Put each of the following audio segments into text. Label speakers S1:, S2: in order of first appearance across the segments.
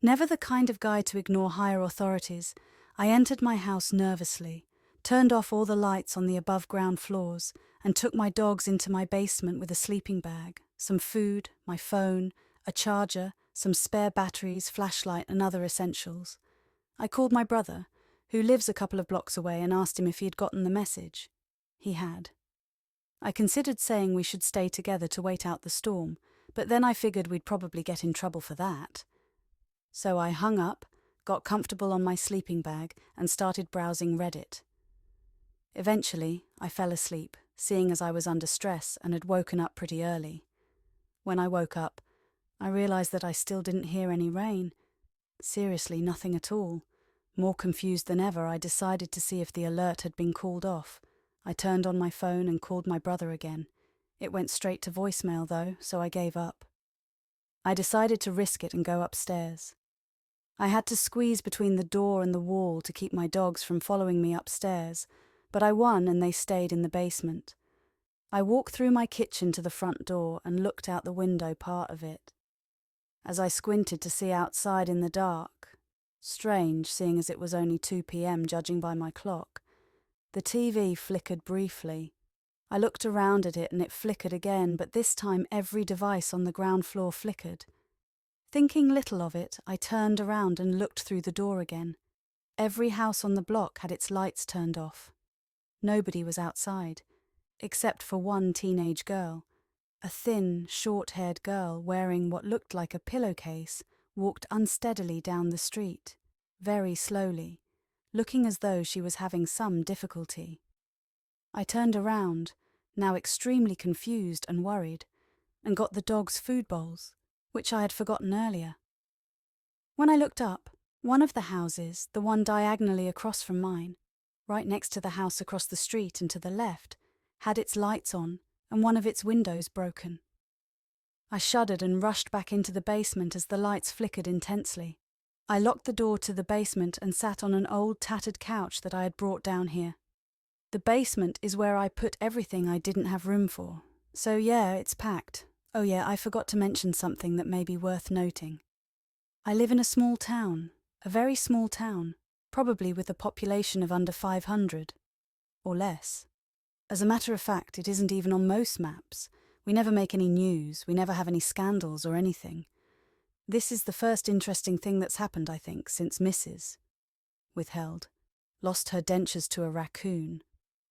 S1: Never the kind of guy to ignore higher authorities, I entered my house nervously, turned off all the lights on the above-ground floors, and took my dogs into my basement with a sleeping bag, some food, my phone, a charger, some spare batteries, flashlight, and other essentials. I called my brother, who lives a couple of blocks away, and asked him if he had gotten the message. He had. I considered saying we should stay together to wait out the storm, but then I figured we'd probably get in trouble for that. So I hung up, got comfortable on my sleeping bag, and started browsing Reddit. Eventually, I fell asleep, seeing as I was under stress and had woken up pretty early. When I woke up, I realized that I still didn't hear any rain. Seriously, nothing at all. More confused than ever, I decided to see if the alert had been called off. I turned on my phone and called my brother again. It went straight to voicemail though, so I gave up. I decided to risk it and go upstairs. I had to squeeze between the door and the wall to keep my dogs from following me upstairs, but I won and they stayed in the basement. I walked through my kitchen to the front door and looked out the window part of it. As I squinted to see outside in the dark, strange seeing as it was only 2 p.m. judging by my clock, the TV flickered briefly. I looked around at it and it flickered again, but this time every device on the ground floor flickered. Thinking little of it, I turned around and looked through the door again. Every house on the block had its lights turned off. Nobody was outside, except for one teenage girl. A thin, short-haired girl wearing what looked like a pillowcase walked unsteadily down the street, very slowly, looking as though she was having some difficulty. I turned around, now extremely confused and worried, and got the dogs' food bowls, which I had forgotten earlier. When I looked up, one of the houses, the one diagonally across from mine, right next to the house across the street and to the left, had its lights on and one of its windows broken. I shuddered and rushed back into the basement as the lights flickered intensely. I locked the door to the basement and sat on an old tattered couch that I had brought down here. The basement is where I put everything I didn't have room for, so yeah, it's packed. Oh yeah, I forgot to mention something that may be worth noting. I live in a small town, a very small town, probably with a population of under 500, or less. As a matter of fact, it isn't even on most maps. We never make any news, we never have any scandals or anything. This is the first interesting thing that's happened, I think, since Mrs. withheld, lost her dentures to a raccoon.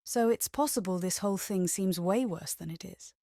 S1: So it's possible this whole thing seems way worse than it is.